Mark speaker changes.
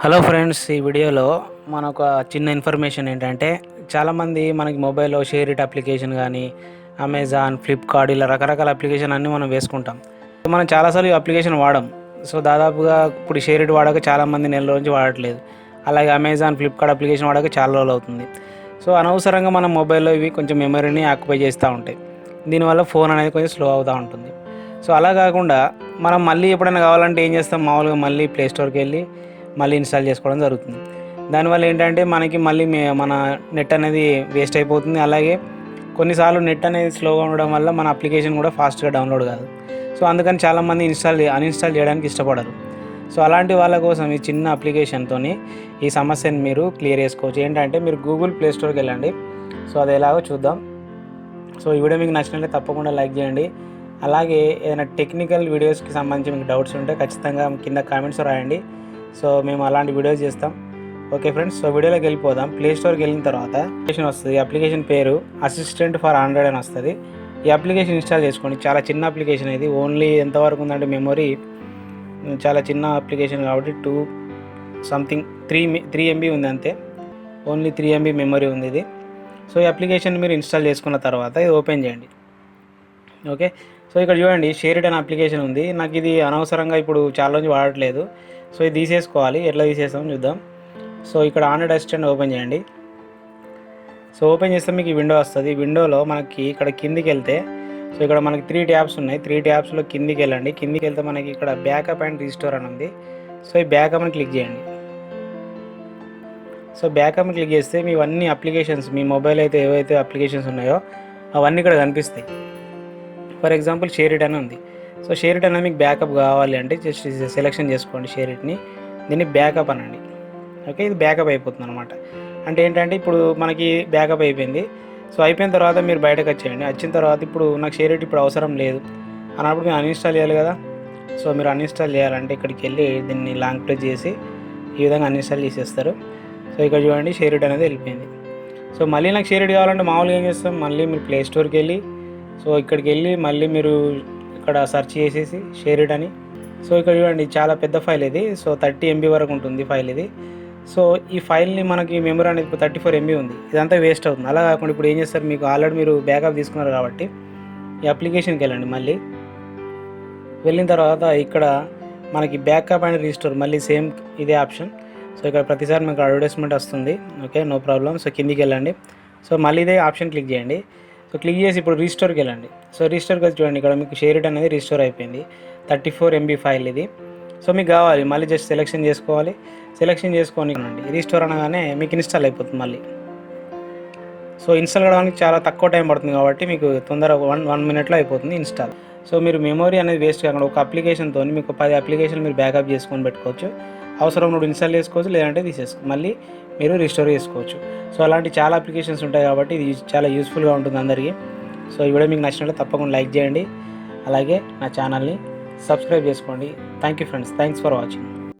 Speaker 1: Hello friends, ఈ వీడియోలో మనొక చిన్న ఇన్ఫర్మేషన్ ఏంటంటే, చాలామంది మనకి మొబైల్‌లో షేర్ ఇట్ అప్లికేషన్ గానీ, అమెజాన్, ఫ్లిప్‌కార్ట్ ఇలా రకరకాల అప్లికేషన్ అన్నీ మనం వేసుకుంటాం. మనం చాలాసార్లు ఈ అప్లికేషన్ వాడం. సో, దాదాపుగా ఇప్పుడు షేర్ ఇట్ వాడాక చాలామంది నెల రోజు వాడట్లేదు. అలాగే అమెజాన్, ఫ్లిప్‌కార్ట్ అప్లికేషన్ వాడాక చాలా రోజులవుతుంది. సో, అనవసరంగా మన మొబైల్‌లో ఇవి కొంచెం మెమరీని ఆక్యుపై చేస్తూ ఉంటాయి. దీనివల్ల ఫోన్ అనేది కొంచెం స్లో అవుతూ ఉంటుంది. సో, అలా కాకుండా మనం మళ్ళీ ఎప్పుడైనా కావాలంటే ఏం చేస్తాం, మామూలుగా మళ్ళీ ప్లే స్టోర్‌కెళ్ళి మళ్ళీ ఇన్‌స్టాల్ చేసుకోవడం జరుగుతుంది. దానివల్ల ఏంటంటే మనకి మళ్ళీ మన నెట్ అనేది వేస్ట్ అయిపోతుంది. అలాగే కొన్నిసార్లు నెట్ అనేది స్లోగా ఉండడం వల్ల మన అప్లికేషన్ కూడా ఫాస్ట్‌గా డౌన్‌లోడ్ కాదు. సో, అందుకని చాలామంది అన్‌ఇన్‌స్టాల్ చేయడానికి ఇష్టపడరు. సో, అలాంటి వాళ్ళ కోసం ఈ చిన్న అప్లికేషన్‌తోని ఈ సమస్యను మీరు క్లియర్ చేసుకోవచ్చు. ఏంటంటే మీరు గూగుల్ ప్లే స్టోర్‌కెళ్ళండి. సో, అది ఎలాగో చూద్దాం. సో, ఈ వీడియో మీకు నచ్చినట్లయితే తప్పకుండా లైక్ చేయండి. అలాగే ఏదైనా టెక్నికల్ వీడియోస్‌కి సంబంధించి మీకు డౌట్స్ ఉంటే ఖచ్చితంగా కింద కామెంట్స్ రాయండి. సో, మేము అలాంటి వీడియోస్ చేస్తాం. ఓకే ఫ్రెండ్స్, సో వీడియోలోకి వెళ్ళిపోదాం. ప్లే స్టోర్కి వెళ్ళిన తర్వాత అప్లికేషన్ వస్తుంది. అప్లికేషన్ పేరు అసిస్టెంట్ ఫర్ ఆండ్రాయిడ్ అని వస్తుంది. ఈ అప్లికేషన్ ఇన్స్టాల్ చేసుకోండి. చాలా చిన్న అప్లికేషన్ ఇది. ఓన్లీ ఎంతవరకు ఉందంటే మెమొరీ చాలా చిన్న అప్లికేషన్ కాబట్టి 2 సంథింగ్ 3 ఎంబీ ఉంది అంతే. ఓన్లీ 3 ఎంబీ మెమొరీ ఉంది ఇది. సో, ఈ అప్లికేషన్ మీరు ఇన్స్టాల్ చేసుకున్న తర్వాత ఇది ఓపెన్ చేయండి. ఓకే, సో ఇక్కడ చూడండి, షేర్ ఇట్ అనే అప్లికేషన్ ఉంది. నాకు ఇది అనవసరంగా ఇప్పుడు చాలా రోజులు వాడట్లేదు. సో, ఇది తీసేసుకోవాలి. ఎట్లా తీసేస్తామో చూద్దాం. సో, ఇక్కడ ఆండ్రాయిడ్ అసిస్టెంట్ ఓపెన్ చేయండి. సో, ఓపెన్ చేస్తే మీకు ఈ విండో వస్తుంది. విండోలో మనకి ఇక్కడ కిందికి వెళ్తే, సో ఇక్కడ మనకి 3 ట్యాబ్స్ ఉన్నాయి. 3 ట్యాబ్స్లో కిందికి వెళ్ళండి. కిందికి వెళ్తే మనకి ఇక్కడ బ్యాకప్ అండ్ రీస్టోర్ అని ఉంది. సో, ఈ బ్యాకప్ అని క్లిక్ చేయండి. సో, బ్యాకప్ క్లిక్ చేస్తే మీ అన్ని అప్లికేషన్స్, మీ మొబైల్ అయితే ఏవైతే అప్లికేషన్స్ ఉన్నాయో అవన్నీ ఇక్కడ కనిపిస్తాయి. ఫర్ ఎగ్జాంపుల్ షేర్ ఇట్ అని ఉంది. సో, షేర్ ఇట్ అనేది మీకు బ్యాకప్ కావాలి అంటే జస్ట్ సెలెక్షన్ చేసుకోండి షేర్ ఇట్ని. దీన్ని బ్యాకప్ అనండి. ఓకే, ఇది బ్యాకప్ అయిపోతుంది అనమాట. అంటే ఏంటంటే ఇప్పుడు మనకి బ్యాకప్ అయిపోయింది. సో, అయిపోయిన తర్వాత మీరు బయటకు వచ్చేయండి. వచ్చిన తర్వాత ఇప్పుడు నాకు షేర్ ఇట్ ఇప్పుడు అవసరం లేదు అన్నప్పుడు మీరు అన్ఇన్స్టాల్ చేయాలి కదా. సో, మీరు అన్ఇన్స్టాల్ చేయాలంటే ఇక్కడికి వెళ్ళి దీన్ని లాంగ్ ప్రెస్ చేసి ఈ విధంగా అన్ఇన్స్టాల్ చేసేస్తారు. సో, ఇక్కడ చూడండి షేర్ ఇట్ అనేది వెళ్ళిపోయింది. సో, మళ్ళీ నాకు షేర్ ఇట్ కావాలంటే మామూలుగా ఏం చేస్తాం, మళ్ళీ మీరు ప్లే స్టోర్కి వెళ్ళి సో ఇక్కడికి వెళ్ళి మళ్ళీ మీరు ఇక్కడ సెర్చ్ చేసేసి షేర్ ఇట్ అని. సో, ఇక్కడ చూడండి చాలా పెద్ద ఫైల్ ఇది. సో, 30 ఎంబీ వరకు ఉంటుంది ఫైల్ ఇది. సో, ఈ ఫైల్ని మనకి మెమరీ అనేది ఇప్పుడు 34 ఎంబీ ఉంది. ఇదంతా వేస్ట్ అవుతుంది. అలా కాకుండా ఇప్పుడు ఏం చేస్తారు, మీకు ఆల్రెడీ మీరు బ్యాకప్ తీసుకున్నారు కాబట్టి ఈ అప్లికేషన్కి వెళ్ళండి. మళ్ళీ వెళ్ళిన తర్వాత ఇక్కడ మనకి బ్యాకప్ అండ్ రీస్టోర్ మళ్ళీ సేమ్ ఇదే ఆప్షన్. సో, ఇక్కడ ప్రతిసారి మీకు అడ్వర్టైజ్మెంట్ వస్తుంది. Okay, no problem. సో, కిందికి వెళ్ళండి. సో, మళ్ళీ ఇదే ఆప్షన్ క్లిక్ చేయండి. సో, క్లిక్ చేసి ఇప్పుడు రీస్టోర్కి వెళ్ళండి. సో, రీస్టోర్కి వచ్చి చూడండి, ఇక్కడ మీకు షేర్ ఇట్ అనేది రీస్టోర్ అయిపోయింది. 34 ఎంబీ ఫైల్ ఇది. సో, మీకు కావాలి మళ్ళీ జస్ట్ సెలెక్షన్ చేసుకోవాలి. సెలెక్షన్ చేసుకొని రీస్టోర్ అనగానే మీకు ఇన్స్టాల్ అయిపోతుంది మళ్ళీ. సో, ఇన్స్టాల్ కావడానికి చాలా తక్కువ టైం పడుతుంది కాబట్టి మీకు తొందరగా 1 మినిట్లో అయిపోతుంది ఇన్స్టాల్. సో, మీరు మెమరీ అనేది వేస్ట్ కాకుండా ఒక అప్లికేషన్తో మీకు 10 అప్లికేషన్లు మీరు బ్యాకప్ చేసుకొని పెట్టుకోవచ్చు. అవసరం నువ్వు ఇన్స్టాల్ చేసుకోవచ్చు, లేదంటే మళ్ళీ మీరు రీస్టోర్ చేసుకోవచ్చు. సో, అలాంటి చాలా అప్లికేషన్స్ ఉంటాయి కాబట్టి ఇది చాలా యూస్ఫుల్గా ఉంటుంది అందరికీ. సో, ఈ వీడియో మీకు నచ్చినట్లయితే తప్పకుండా లైక్ చేయండి. అలాగే నా ఛానల్ని సబ్స్క్రైబ్ చేసుకోండి. Thank you friends, thanks for watching.